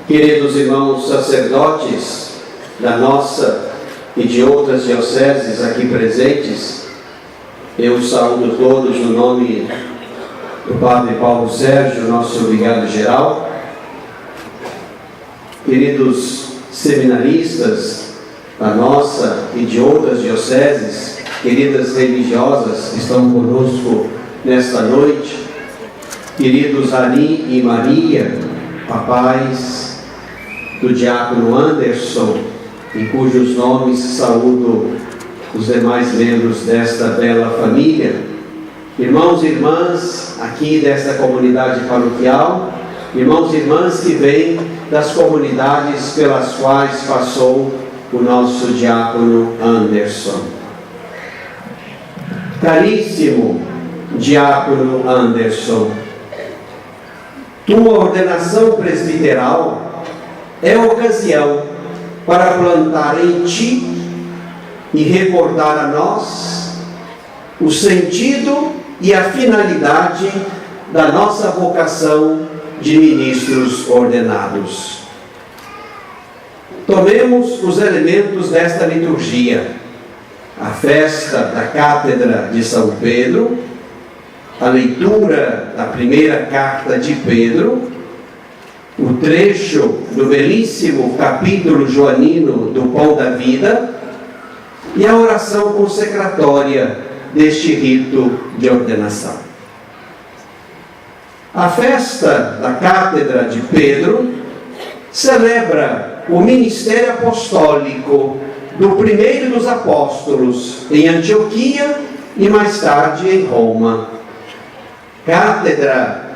Queridos irmãos sacerdotes da nossa e de outras dioceses aqui presentes, eu os saúdo todos no nome do Padre Paulo Sérgio, nosso vigário-geral. Queridos seminaristas da nossa e de outras dioceses, queridas religiosas que estão conosco nesta noite, queridos Ari e Maria, papais do diácono Anderson, em cujos nomes saúdo os demais membros desta bela família, irmãos e irmãs aqui desta comunidade paroquial, irmãos e irmãs que vêm das comunidades pelas quais passou o nosso diácono Anderson. Caríssimo diácono Anderson, tua ordenação presbiteral é ocasião para plantar em ti e recordar a nós o sentido e a finalidade da nossa vocação de ministros ordenados. Tomemos os elementos desta liturgia: a festa da Cátedra de São Pedro, a leitura da primeira carta de Pedro, o trecho do belíssimo capítulo joanino do Pão da Vida e a oração consecratória deste rito de ordenação. A festa da Cátedra de Pedro celebra o ministério apostólico do primeiro dos apóstolos em Antioquia e mais tarde em Roma. Cátedra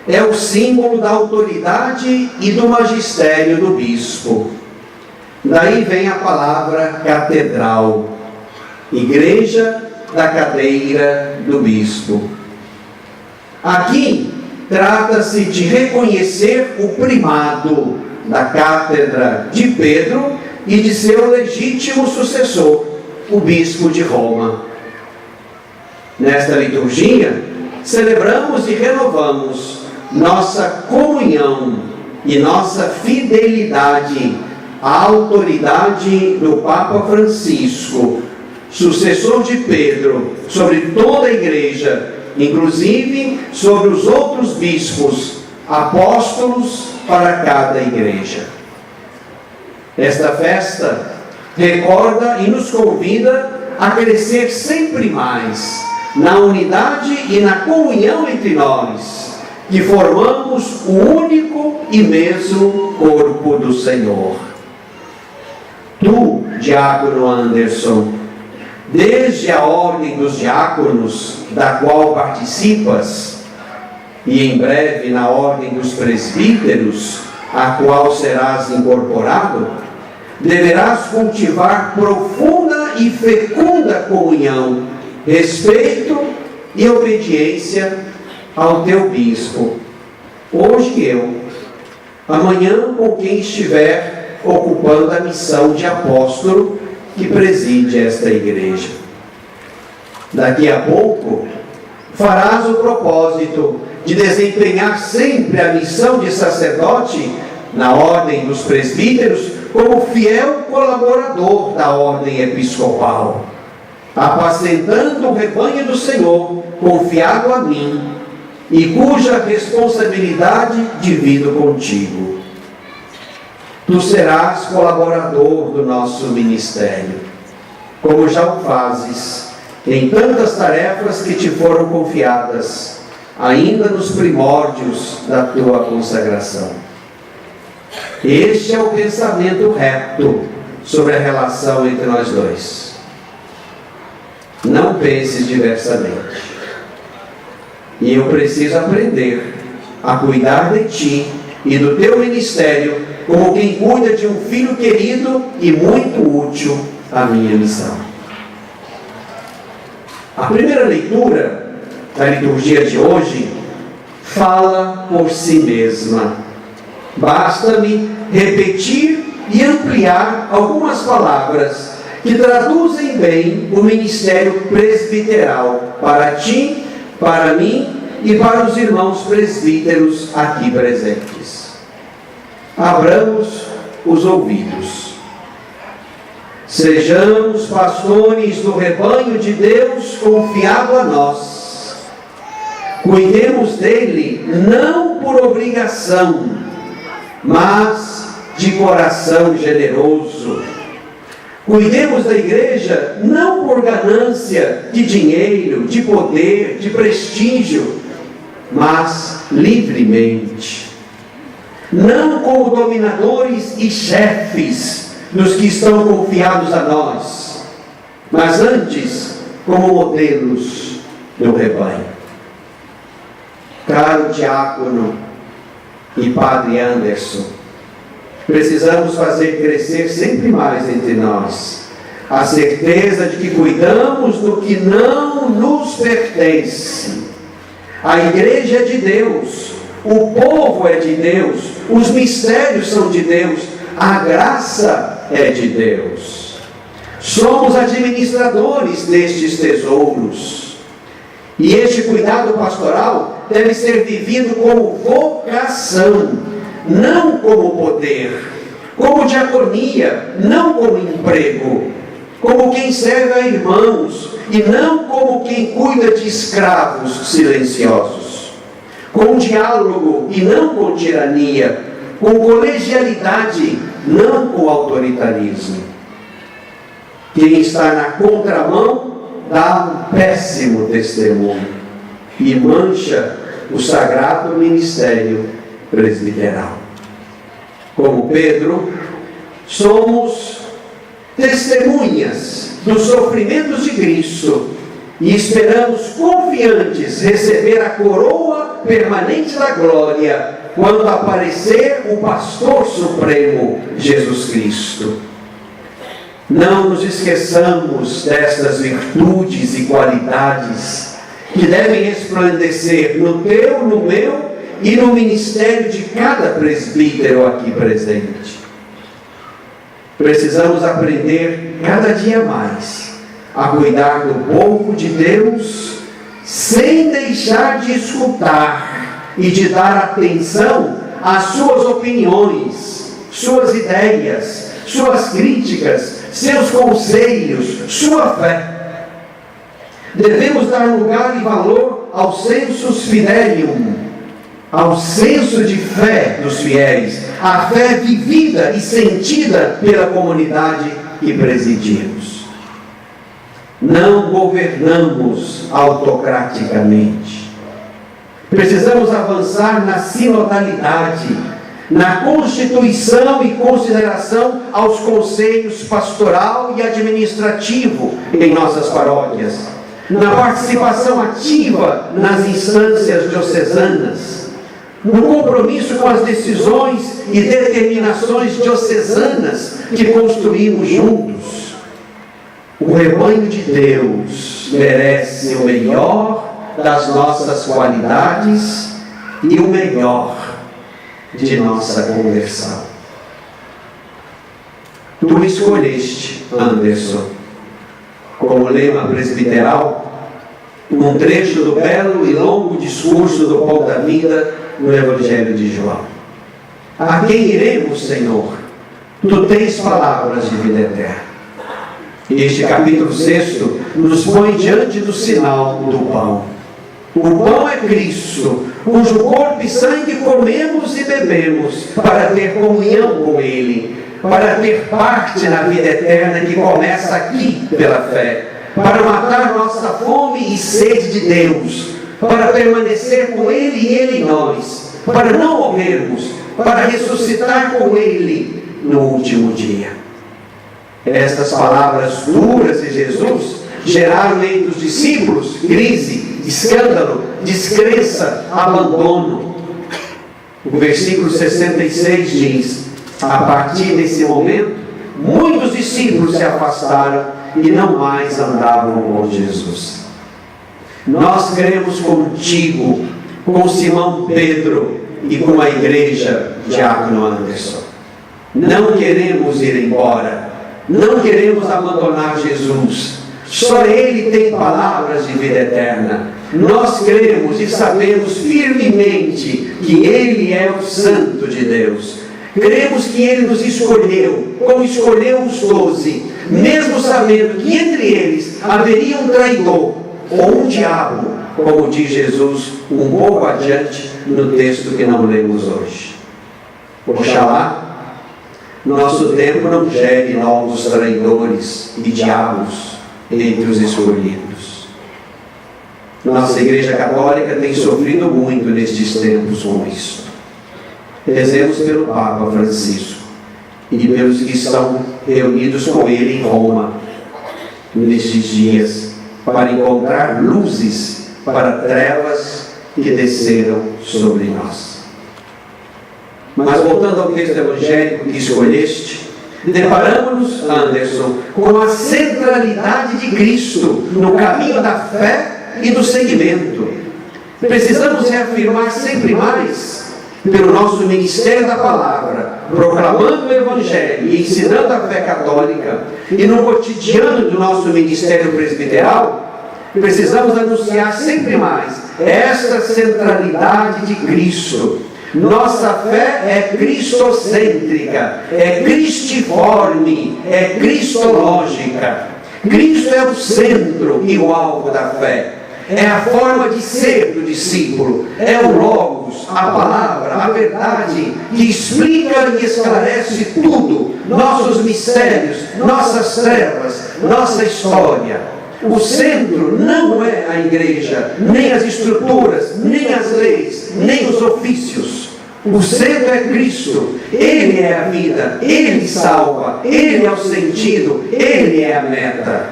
é o símbolo da autoridade e do magistério do bispo. Daí vem a palavra catedral, igreja da cadeira do bispo. Aqui trata-se de reconhecer o primado da Cátedra de Pedro e de seu legítimo sucessor, o bispo de Roma. Nesta liturgia, celebramos e renovamos nossa comunhão e nossa fidelidade à autoridade do Papa Francisco, sucessor de Pedro, sobre toda a igreja, inclusive sobre os outros bispos, apóstolos para cada igreja. Esta festa recorda e nos convida a crescer sempre mais na unidade e na comunhão entre nós, que formamos o único e mesmo corpo do Senhor. Tu, diácono Anderson, desde a ordem dos diáconos, da qual participas, e em breve na ordem dos presbíteros, a qual serás incorporado, deverás cultivar profunda e fecunda comunhão, respeito e obediência ao teu bispo, hoje eu, amanhã com quem estiver ocupando a missão de apóstolo que preside esta igreja. Daqui a pouco farás o propósito de desempenhar sempre a missão de sacerdote na ordem dos presbíteros como fiel colaborador da ordem episcopal, apacentando o rebanho do Senhor, confiado a mim, e cuja responsabilidade divido contigo. Tu serás colaborador do nosso ministério, como já o fazes em tantas tarefas que te foram confiadas, ainda nos primórdios da tua consagração. Este é o pensamento reto sobre a relação entre nós dois. Não penses diversamente. E eu preciso aprender a cuidar de ti e do teu ministério como quem cuida de um filho querido e muito útil à minha missão. A primeira leitura da liturgia de hoje fala por si mesma. Basta-me repetir e ampliar algumas palavras que traduzem bem o ministério presbiteral para ti, para mim e para os irmãos presbíteros aqui presentes. abramos os ouvidos. Sejamos pastores do rebanho de Deus confiado a nós. Cuidemos dele não por obrigação, mas de coração generoso. Cuidemos da igreja não por ganância de dinheiro, de poder, de prestígio, mas livremente. Não como dominadores e chefes dos que estão confiados a nós, mas antes como modelos do rebanho. Caro diácono e padre Anderson, precisamos fazer crescer sempre mais entre nós a certeza de que cuidamos do que não nos pertence. A igreja é de Deus, o povo é de Deus, os mistérios são de Deus, a graça é de Deus. Somos administradores destes tesouros. E este cuidado pastoral deve ser vivido como vocação, não como poder, como diaconia, não como emprego, como quem serve a irmãos, e não como quem cuida de escravos silenciosos, com diálogo e não com tirania, com colegialidade, não com autoritarismo. Quem está na contramão dá um péssimo testemunho e mancha o sagrado ministério presbiteral. Como Pedro, somos testemunhas dos sofrimentos de Cristo e esperamos confiantes receber a coroa permanente da glória quando aparecer o pastor supremo, Jesus Cristo. Não nos esqueçamos destas virtudes e qualidades que devem resplandecer no teu, no meu e no ministério de cada presbítero aqui presente. Precisamos aprender cada dia mais a cuidar do povo de Deus sem deixar de escutar e de dar atenção às suas opiniões, suas ideias, suas críticas, seus conselhos, sua fé. Devemos dar lugar e valor ao sensus fidelium, ao senso de fé dos fiéis, a fé vivida e sentida pela comunidade que presidimos. Não governamos autocraticamente. Precisamos avançar na sinodalidade, na constituição e consideração aos conselhos pastoral e administrativo em nossas paróquias, na participação ativa nas instâncias diocesanas, no compromisso com as decisões e determinações diocesanas que construímos juntos. O rebanho de Deus merece o melhor das nossas qualidades e o melhor de nossa conversão. Tu escolheste, Anderson, como lema presbiteral, um trecho do belo e longo discurso do Pão da Vida no Evangelho de João. A quem iremos, Senhor? Tu tens palavras de vida eterna. Este capítulo 6 nos põe diante do sinal do pão. O pão é Cristo, cujo corpo e sangue comemos e bebemos para ter comunhão com Ele, para ter parte na vida eterna que começa aqui pela fé, para matar nossa fome e sede de Deus, para permanecer com Ele e Ele em nós, para não morrermos, para ressuscitar com Ele no último dia. Estas palavras duras de Jesus geraram entre os discípulos crise, escândalo, descrença, abandono. O versículo 66 diz: a partir desse momento, muitos discípulos se afastaram e não mais andavam com Jesus. Nós queremos contigo, com Simão Pedro e com a igreja, diácono Anderson. Não queremos ir embora, não queremos abandonar Jesus. Só Ele tem palavras de vida eterna. Nós cremos e sabemos firmemente que Ele é o Santo de Deus, Cremos que Ele nos escolheu, como escolheu os 12, mesmo sabendo que entre eles haveria um traidor ou um diabo, como diz Jesus um pouco adiante no texto que não lemos hoje. Oxalá nosso tempo não gere novos traidores e diabos entre os escolhidos. Nossa Igreja Católica tem sofrido muito nestes tempos com isso. Rezemos pelo Papa Francisco e pelos que estão reunidos com ele em Roma nestes dias, para encontrar luzes para trevas que desceram sobre nós. Mas voltando ao texto evangélico que escolheste, deparamos-nos, Anderson, com a centralidade de Cristo no caminho da fé e do seguimento. Precisamos reafirmar sempre mais, pelo nosso ministério da palavra, proclamando o Evangelho e ensinando a fé católica, e no cotidiano do nosso ministério presbiteral, precisamos anunciar sempre mais esta centralidade de Cristo. Nossa fé é cristocêntrica, é cristiforme, é cristológica. Cristo é o centro e o alvo da fé. É a forma de ser do discípulo, é o Logos, a palavra, a verdade, que explica e esclarece tudo, nossos mistérios, nossas trevas, nossa história. O centro não é a igreja, nem as estruturas, nem as leis, nem os ofícios. O centro é Cristo. Ele é a vida, Ele salva, Ele é o sentido, Ele é a meta.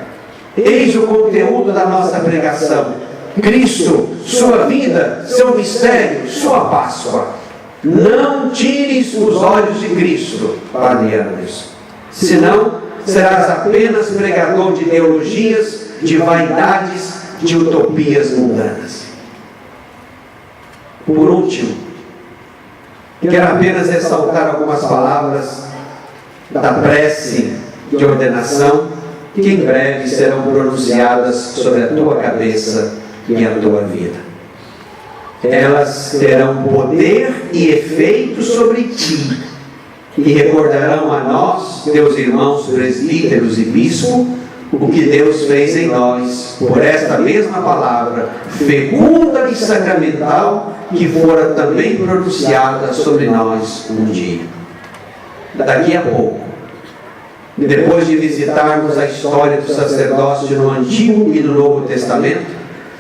Eis o conteúdo da nossa pregação: Cristo, sua vida, seu mistério, sua Páscoa. Não tires os olhos de Cristo, Padre Anderson, senão serás apenas pregador de ideologias, de vaidades, de utopias mundanas. Por último, quero apenas ressaltar algumas palavras da prece de ordenação que em breve serão pronunciadas sobre a tua cabeça e a tua vida. Elas terão poder e efeito sobre ti e recordarão a nós, teus irmãos presbíteros e bispo, o que Deus fez em nós por esta mesma palavra fecunda e sacramental que fora também pronunciada sobre nós um dia. Daqui a pouco, depois de visitarmos a história do sacerdócio no Antigo e no Novo Testamento,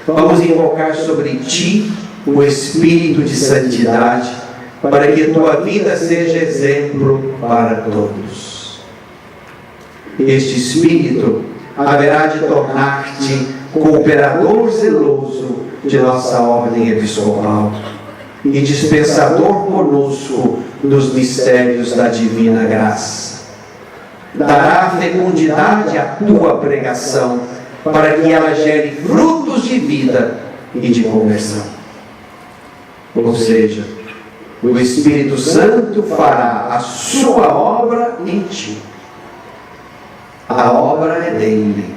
vamos invocar sobre ti o Espírito de santidade, para que a tua vida seja exemplo para todos. Este Espírito haverá de tornar-te cooperador zeloso de nossa ordem episcopal e dispensador conosco dos mistérios da divina graça. Dará fecundidade à tua pregação, para que ela gere frutos de vida e de conversão. Ou seja, o Espírito Santo fará a sua obra em ti. A obra é dele.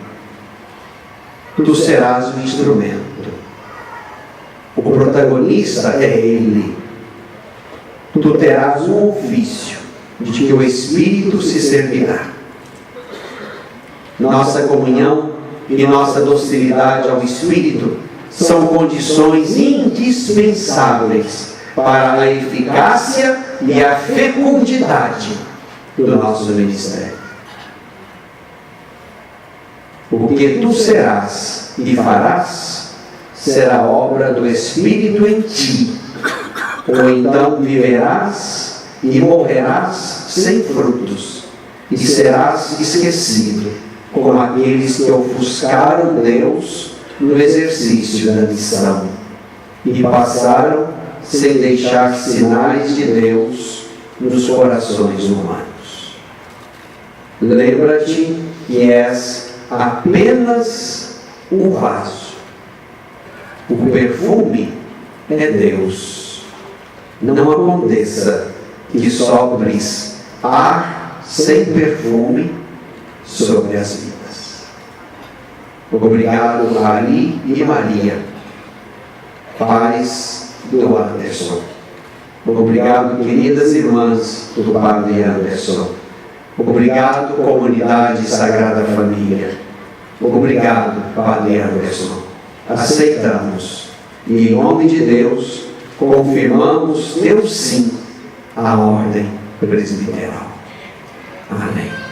Tu serás o instrumento. O protagonista é ele. Tu terás um ofício de que o Espírito se servirá. Nossa comunhão e nossa docilidade ao Espírito são condições indispensáveis para a eficácia e a fecundidade do nosso ministério. O que tu serás e farás será obra do Espírito em ti, ou então viverás e morrerás sem frutos, e serás esquecido, como aqueles que ofuscaram Deus no exercício da missão, e passaram sem deixar sinais de Deus nos corações humanos. Lembra-te que és apenas um vaso. O perfume é Deus. Não aconteça que sopres ar sem perfume sobre as vidas. Obrigado, Ali e Maria, pais do Anderson. Obrigado, queridas irmãs do Padre Anderson. Obrigado, comunidade Sagrada Família. Obrigado, Padre Anderson. Aceitamos e, em nome de Deus, confirmamos teu sim à ordem presbiteral. Amém.